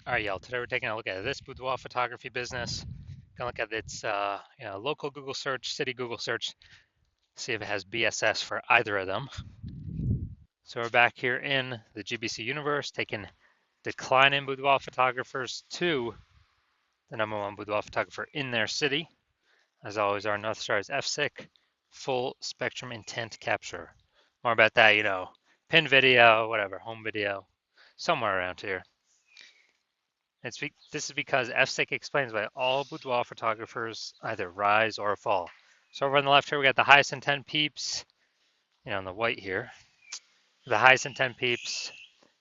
All right, y'all. Today we're taking a look at this boudoir photography business. Gonna look at its local Google search, city Google search, see if it has BSS for either of them. So we're back here in the GBC universe, taking declining boudoir photographers to the #1 boudoir photographer in their city. As always, our North Star is FSIC, full spectrum intent capture. More about that, pin video, whatever, home video, somewhere around here. This is because FSIC explains why all boudoir photographers either rise or fall. So over on the left here, we got the highest intent peeps, in the white here. The highest intent peeps.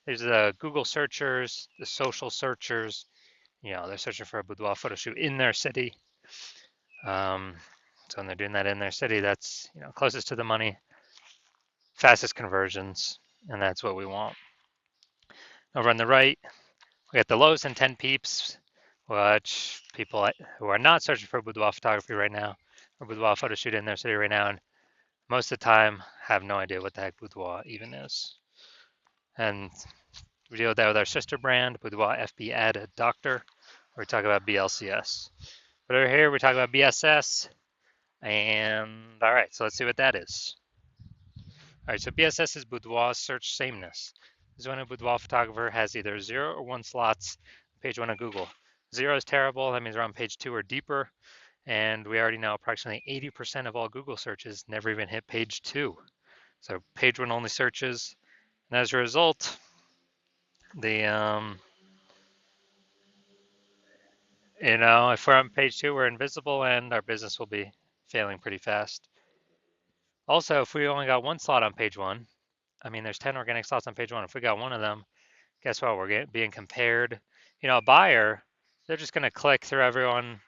These are the Google searchers, the social searchers. They're searching for a boudoir photo shoot in their city. So when they're doing that in their city, that's closest to the money, fastest conversions, and that's what we want. Over on the right, we got the lowest intent peeps, which people who are not searching for boudoir photography right now, or boudoir photo shoot in their city right now, and most of the time have no idea what the heck boudoir even is. And we deal with that with our sister brand, Boudoir FB Ad Doctor, where we talk about BLCS. But over here, we talk about BSS, and all right, so let's see what that is. All right, so BSS is boudoir search sameness. This is when a boudoir photographer has either 0 or 1 slots on page 1 of Google. 0 is terrible, that means we're on page 2 or deeper, and we already know approximately 80% of all Google searches never even hit page 2. So page 1 only searches, and as a result, if we're on page 2, we're invisible and our business will be failing pretty fast. Also, if we only got 1 slot on page 1, there's 10 organic slots on page 1. If we got 1 of them, guess what? We're being compared. A buyer, they're just going to click through everyone.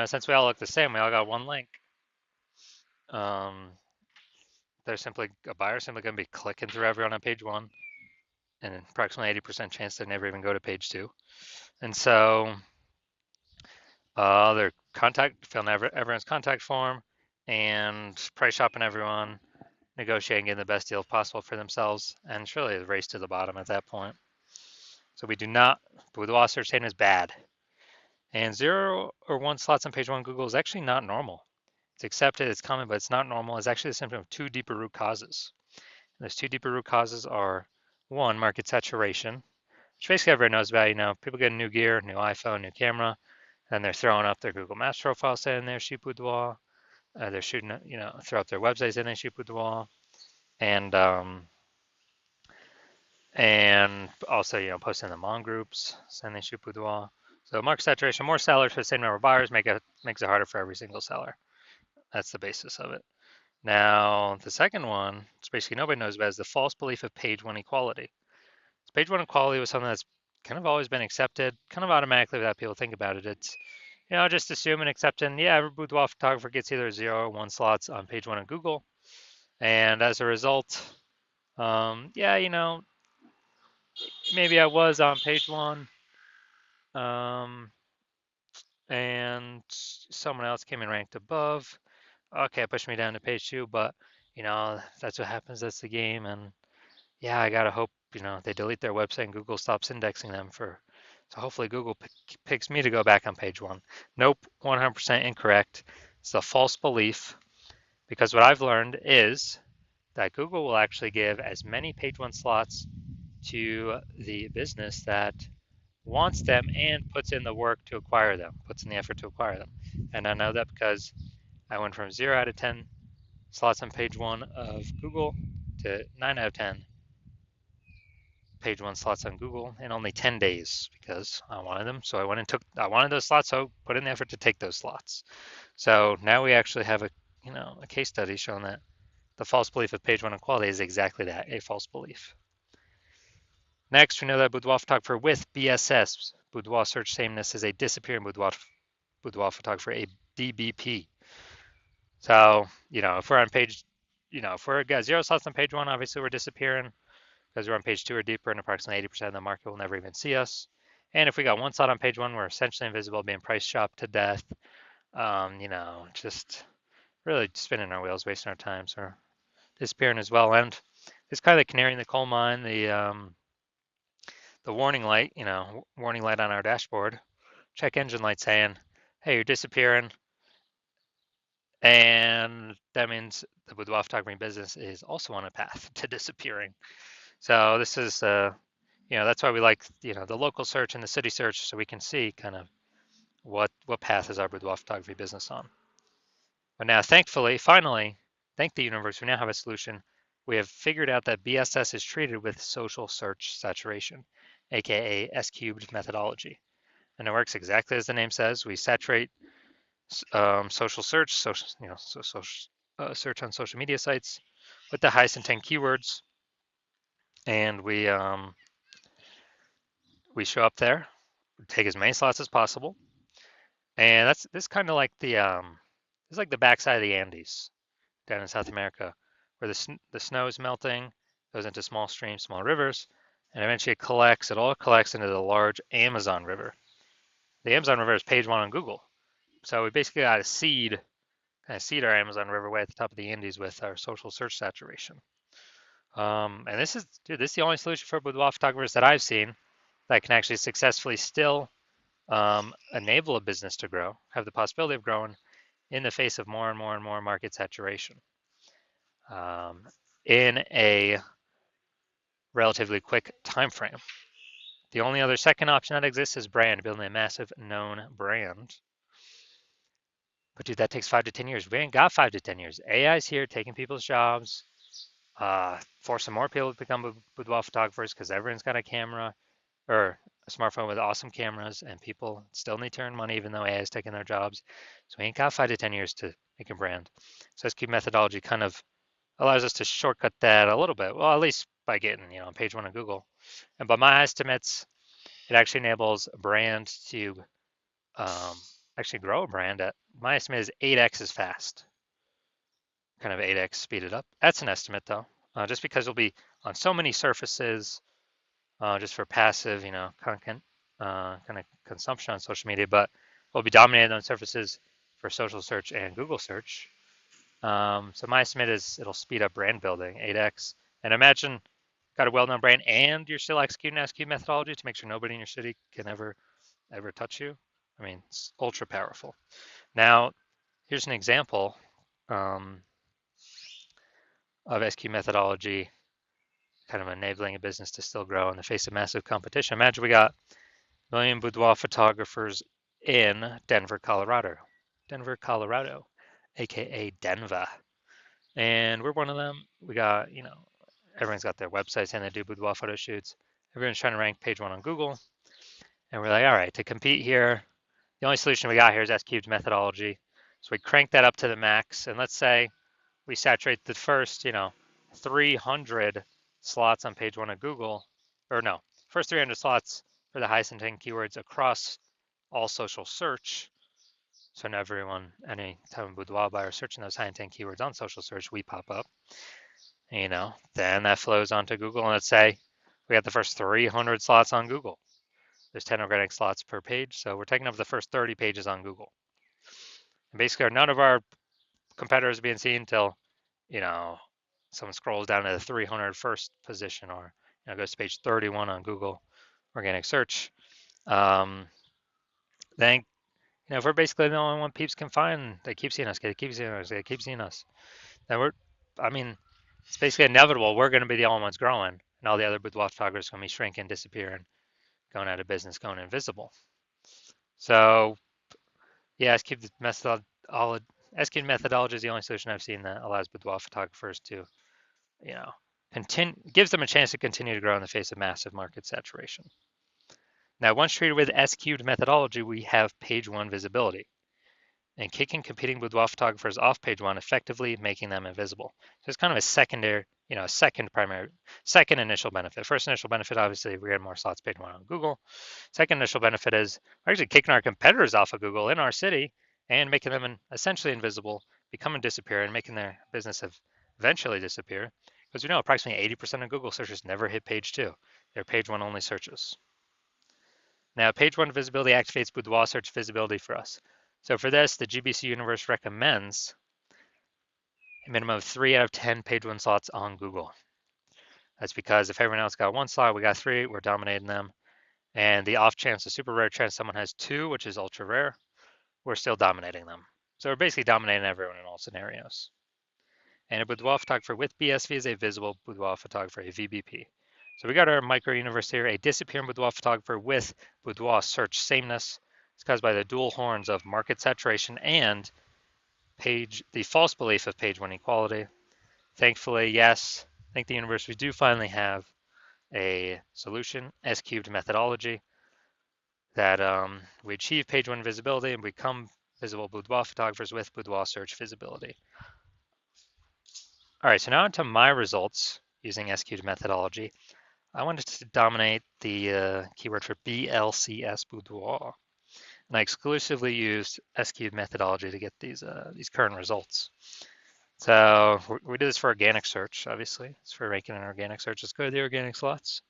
Since we all look the same, we all got 1 link. A buyer simply going to be clicking through everyone on page 1, and approximately 80% chance they never even go to page 2. And so their filling everyone's contact form and price shopping everyone, negotiating, getting the best deal possible for themselves, and it's really a race to the bottom at that point. So boudoir search is bad. And 0 or 1 slots on page 1 Google is actually not normal. It's accepted, it's common, but it's not normal. It's actually a symptom of 2 deeper root causes. And those 2 deeper root causes are 1, market saturation, which basically everyone knows about. People get new gear, new iPhone, new camera, and they're throwing up their Google Maps profile saying they're shoot boudoir. They're shooting, throw up their websites saying they shoot boudoir, and also, posting in the Mon groups saying they shoot boudoir. So market saturation, more sellers for the same number of buyers makes it harder for every single seller. That's the basis of it. Now, the second one, which basically nobody knows about, is the false belief of page 1 equality. So page 1 equality was something that's kind of always been accepted, kind of automatically without people think about it. It's, just assume and accepting, every boudoir photographer gets either 0 or 1 slots on page 1 of Google. And as a result, maybe I was on page 1, and someone else came and ranked above. Okay, it pushed me down to page 2, but that's what happens. That's the game, and I gotta hope they delete their website and Google stops indexing them so hopefully Google picks me to go back on page 1. Nope, 100% incorrect. It's a false belief, because what I've learned is that Google will actually give as many page 1 slots to the business that wants them and puts in the work to acquire them, puts in the effort to acquire them. And I know that because I went from 0 out of 10 slots on page 1 of Google to 9 out of 10 page 1 slots on Google in only 10 days because I wanted them. So I wanted those slots, so put in the effort to take those slots. So now we actually have a case study showing that the false belief of page 1 equality is exactly that, a false belief. Next, we know that boudoir photographer with BSS, boudoir search sameness, is a disappearing boudoir photographer, a DBP. So, if we're on page, if we're got 0 slots on page 1, obviously we're disappearing because we're on page 2 or deeper, and approximately 80% of the market will never even see us. And if we got 1 slot on page 1, we're essentially invisible, being price shopped to death. Just really spinning our wheels, wasting our time, so disappearing as well. And it's kind of the canary in the coal mine. the warning light, warning light on our dashboard, check engine light saying, hey, you're disappearing. And that means the boudoir photography business is also on a path to disappearing. So this is, that's why we like, the local search and the city search, so we can see kind of what path is our boudoir photography business on. But now, thankfully, finally, thank the universe, we now have a solution. We have figured out that BSS is treated with social search saturation, aka S cubed methodology. And it works exactly as the name says. We saturate social search, search on social media sites with the highest intent keywords, and we show up there, take as many slots as possible, and this kind of like it's like the backside of the Andes down in South America, where the snow is melting, goes into small streams, small rivers, and eventually it all collects into the large Amazon River. The Amazon River is page one on Google, so we basically got to seed our Amazon River way at the top of the Andes with our social search saturation. And this is the only solution for boudoir photographers that I've seen that can actually successfully still enable a business to grow, have the possibility of growing in the face of more and more and more market saturation in a relatively quick time frame. The only other second option that exists is brand, building a massive known brand. But dude, that takes 5 to 10 years. We ain't got 5 to 10 years. AI's here taking people's jobs, forcing more people to become boudoir photographers because everyone's got a camera or a smartphone with awesome cameras, and people still need to earn money even though AI is taking their jobs. So we ain't got 5 to 10 years to make a brand. So SQ methodology kind of allows us to shortcut that a little bit. Well, at least by getting, on page one of Google. And by my estimates, it actually enables a brand to actually grow a brand at, my estimate is 8x as fast. Kind of 8x speeded up. That's an estimate though, just because it'll be on so many surfaces, just for passive, content, kind of consumption on social media, but will be dominated on surfaces for social search and Google search. So my estimate is it'll speed up brand building 8x. And imagine got a well-known brand and you're still executing SQ methodology to make sure nobody in your city can ever touch you. I mean, it's ultra powerful. Now, here's an example of SQ methodology kind of enabling a business to still grow in the face of massive competition. Imagine we got a million boudoir photographers in Denver, Colorado, aka Denver. And we're one of them. We got, everyone's got their websites and they do boudoir photo shoots. Everyone's trying to rank page one on Google. And we're like, all right, to compete here, the only solution we got here is S-cubed methodology. So we crank that up to the max. And let's say we saturate the first, 300 slots on page one of Google, or no, first 300 slots for the highest intent keywords across all social search. So now everyone, any time a boudoir buyer searching those high intent keywords on social search, we pop up. Then that flows onto Google, and let's say we got the first 300 slots on Google. There's 10 organic slots per page, so we're taking up the first 30 pages on Google. And basically, none of our competitors are being seen until, someone scrolls down to the 301st position, or goes to page 31 on Google organic search. Then, if we're basically the only one peeps can find, they keep seeing us, they keep seeing us, they keep seeing us. Then it's basically inevitable. We're going to be the only ones growing, and all the other boudoir photographers are going to be shrinking, disappearing, going out of business, going invisible. So, yeah, SQ methodology is the only solution I've seen that allows boudoir photographers to, gives them a chance to continue to grow in the face of massive market saturation. Now, once treated with S-cubed methodology, we have page one visibility and kicking competing boudoir photographers off page one, effectively making them invisible. So it's kind of a second initial benefit. First initial benefit, obviously, we're getting more slots page one on Google. Second initial benefit is we're actually kicking our competitors off of Google in our city and making them essentially invisible, becoming disappear, and making their business eventually disappear. Because we know approximately 80% of Google searches never hit page two. They're page one only searches. Now, page one visibility activates boudoir search visibility for us. So for this, the GBC universe recommends a minimum of 3 out of 10 page one slots on Google. That's because if everyone else got one slot, we got three, we're dominating them. And the off chance, the super rare chance someone has two, which is ultra rare, we're still dominating them. So we're basically dominating everyone in all scenarios. And a boudoir photographer with BSV is a visible boudoir photographer, a VBP. So we got our micro universe here, a disappearing boudoir photographer with boudoir search sameness. It's caused by the dual horns of market saturation and the false belief of page one equality. Thankfully, yes, thank the universe, we do finally have a solution, S cubed methodology, that we achieve page one visibility and become visible boudoir photographers with boudoir search visibility. All right, so now onto my results using S cubed methodology. I wanted to dominate the keyword for BLCS boudoir, and I exclusively used S cubed methodology to get these current results. So we do this for organic search, obviously. It's for ranking in organic search. Let's go to the organic slots.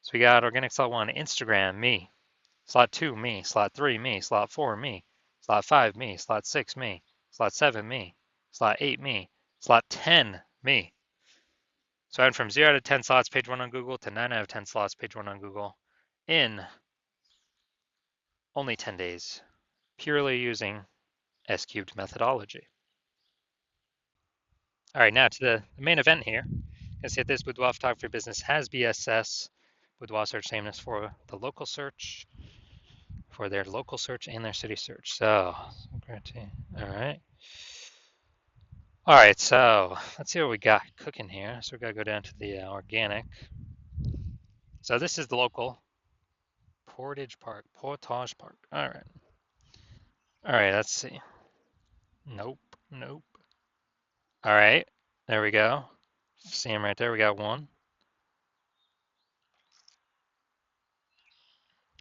So we got organic slot 1, Instagram, me. Slot 2, me. Slot 3, me. Slot 4, me. Slot 5, me. Slot 6, me. Slot 7, me. Slot 8, me. Slot 10, me. So I went from 0 out of 10 slots page 1 on Google to 9 out of 10 slots page 1 on Google in only 10 days, purely using S cubed methodology. All right, now to the main event here. You can see that this boudoir photography business has BSS, boudoir search sameness for the local search, for their local search and their city search. So, all right. All right, so let's see what we got cooking here. So we got to go down to the organic. So this is the local Portage Park. All right. All right, let's see. Nope. All right, there we go. See him right there. We got one.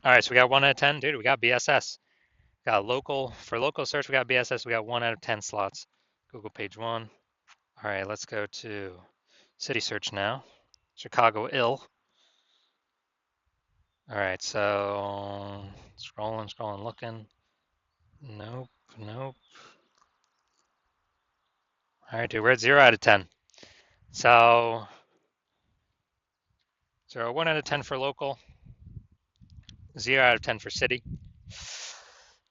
All right, so we got 1 out of 10. Dude, we got BSS. Got local, for local search, we got BSS. We got 1 out of 10 slots. Google page 1. All right, let's go to city search now. Chicago ill. All right, so scrolling, looking. Nope. All right, dude, we're at 0 out of 10. So 1 out of 10 for local, 0 out of 10 for city.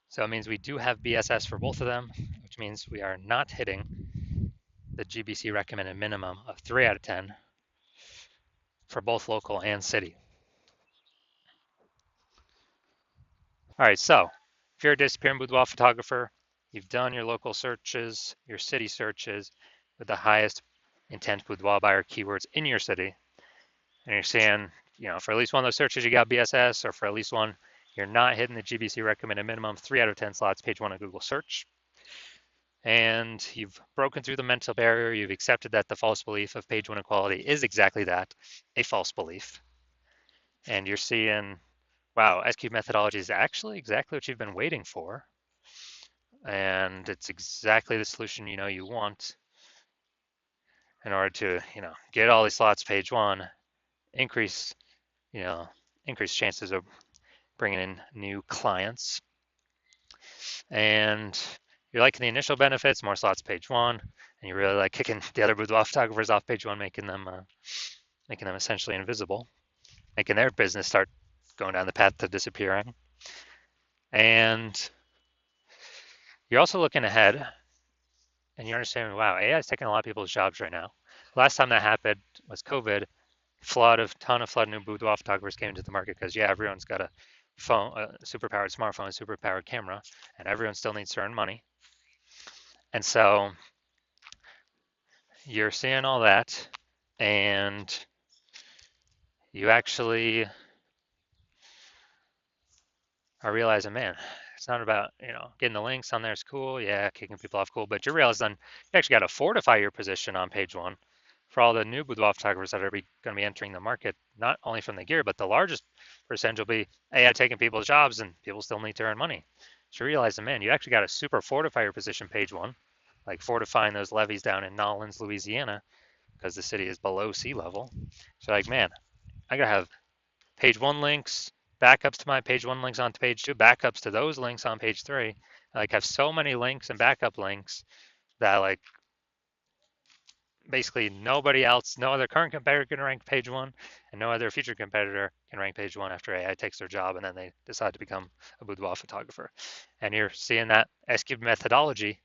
So it means we do have BSS for both of them, which means we are not hitting the GBC recommended minimum of 3 out of 10 for both local and city. All right, so if you're a disappearing boudoir photographer, you've done your local searches, your city searches with the highest intent boudoir buyer keywords in your city, and you're saying, for at least one of those searches you got BSS, or for at least one you're not hitting the GBC recommended minimum 3 out of 10 slots page 1 of Google search, and you've broken through the mental barrier, you've accepted that the false belief of page 1 equality is exactly that, a false belief, and you're seeing, wow, SQ methodology is actually exactly what you've been waiting for, and it's exactly the solution you want in order to get all these slots page 1, increase chances of bringing in new clients, and you're liking the initial benefits, more slots page 1, and you really like kicking the other boudoir photographers off page 1, making them essentially invisible, making their business start going down the path to disappearing. And you're also looking ahead, and you're understanding, wow, AI is taking a lot of people's jobs right now. Last time that happened was COVID. Ton of new boudoir photographers came into the market because everyone's got a phone, a superpowered smartphone, a superpowered camera, and everyone still needs to earn money. And so you're seeing all that, and you actually are realizing, man, it's not about getting the links on there is cool, kicking people off cool, but you realize then you actually got to fortify your position on page 1 for all the new boudoir photographers that are going to be entering the market, not only from the gear, but the largest percentage will be AI taking people's jobs, and people still need to earn money. So you realize, man, you actually got to super fortify your position page 1, like fortifying those levees down in Nolens, Louisiana, because the city is below sea level. So like, man, I got to have page 1 links, backups to my page 1 links on page 2, backups to those links on page 3. I have so many links and backup links that basically nobody else, no other current competitor can rank page one, and no other future competitor can rank page one after AI takes their job and then they decide to become a boudoir photographer. And you're seeing that S-cubed methodology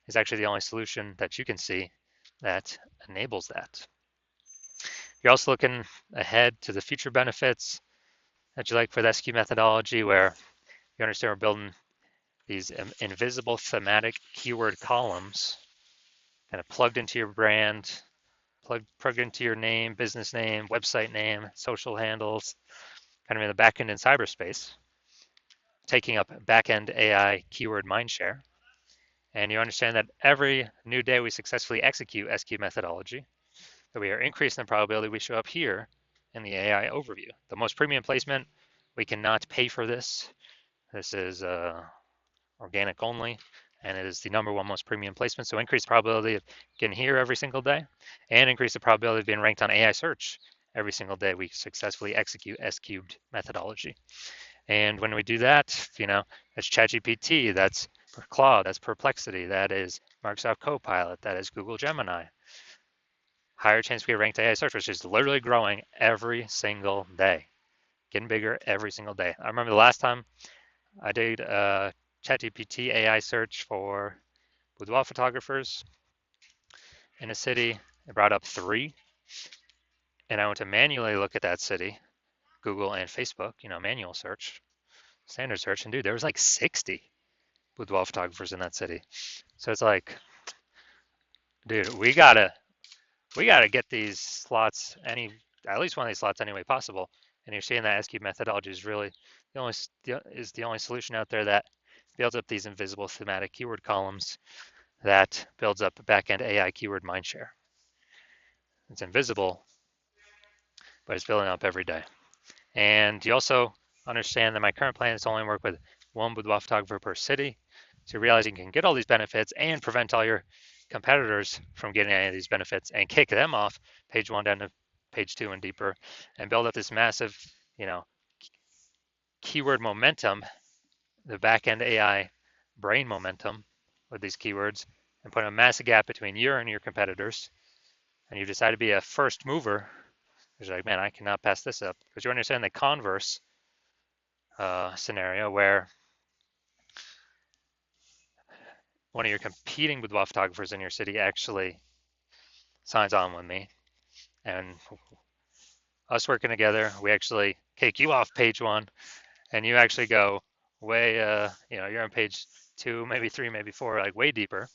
is actually the only solution that you can see that enables that. You're also looking ahead to the future benefits that you like for the S-cubed methodology, where you understand we're building these invisible thematic keyword columns kind of plugged into your brand, plugged into your name, business name, website name, social handles, kind of in the backend in cyberspace, taking up backend AI keyword mindshare. And you understand that every new day we successfully execute S-cubed methodology, that we are increasing the probability we show up here in the AI overview. The most premium placement, we cannot pay for this. This is organic only, and it is the number one most premium placement. So increase the probability of getting here every single day, and increase the probability of being ranked on AI search every single day we successfully execute S-cubed methodology. And when we do that, that's ChatGPT, that's Claude, that's Perplexity, that is Microsoft Copilot, that is Google Gemini. Higher chance we get ranked AI search, which is literally growing every single day, getting bigger every single day. I remember the last time I did ChatGPT AI search for boudoir photographers in a city. It brought up 3, and I went to manually look at that city, Google and Facebook, manual search, standard search, and dude, there was like 60 boudoir photographers in that city. So it's like, dude, we gotta get these slots at least one of these slots any way possible. And you're seeing that S-cubed methodology is really the only solution out there that builds up these invisible thematic keyword columns that builds up a backend AI keyword mindshare. It's invisible, but it's building up every day. And you also understand that my current plan is to only work with one boudoir photographer per city. So you realize you can get all these benefits and prevent all your competitors from getting any of these benefits and kick them off page one down to page 2 and deeper, and build up this massive, keyword momentum, the backend AI brain momentum with these keywords, and put a massive gap between you and your competitors. And you decide to be a first mover, you're like, man, I cannot pass this up. Because you understand the converse scenario where one of your competing boudoir photographers in your city actually signs on with me, and us working together, we actually kick you off page 1, and you actually go way, you're on page 2, maybe 3, maybe 4, like way deeper,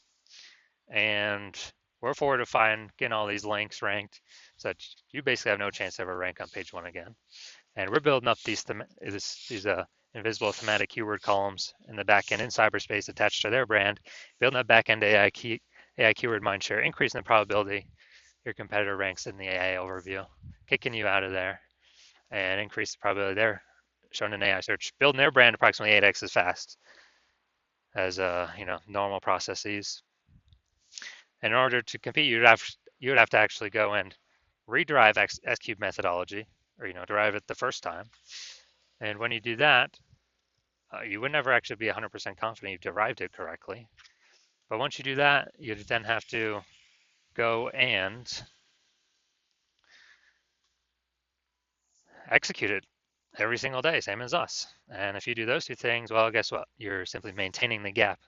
and we're fortifying getting all these links ranked, so that you basically have no chance to ever rank on page 1 again. And we're building up these invisible thematic keyword columns in the backend in cyberspace attached to their brand, building up backend AI keyword mindshare, increasing the probability your competitor ranks in the AI overview, kicking you out of there, and increase the probability they're shown in AI search, building their brand approximately 8x as fast as normal processes. And in order to compete, you would have to actually go and rederive S-cubed methodology, or derive it the first time. And when you do that, you would never actually be 100% confident you've derived it correctly. But once you do that, you then have to go and execute it every single day, same as us. And if you do those 2 things, well, guess what? You're simply maintaining the gap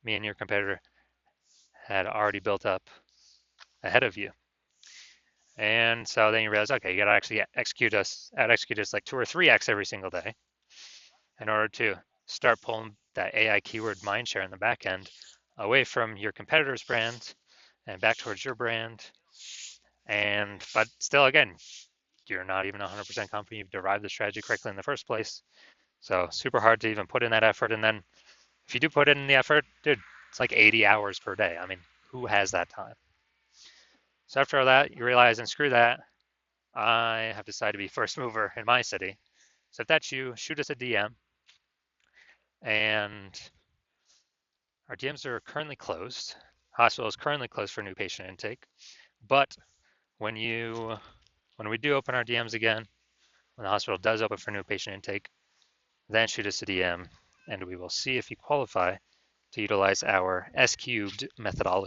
me and your competitor had already built up ahead of you. And so then you realize, okay, you got to actually execute us like 2 or 3x every single day in order to start pulling that AI keyword mindshare in the back end away from your competitor's brand and back towards your brand. But still, again, you're not even 100% confident you've derived the strategy correctly in the first place. So super hard to even put in that effort. And then if you do put in the effort, dude, it's like 80 hours per day. I mean, who has that time? So after all that, you realize, and screw that, I have decided to be first mover in my city. So if that's you, shoot us a DM. And our DMs are currently closed. Hospital is currently closed for new patient intake. But when we do open our DMs again, when the hospital does open for new patient intake, then shoot us a DM, and we will see if you qualify to utilize our S-cubed methodology.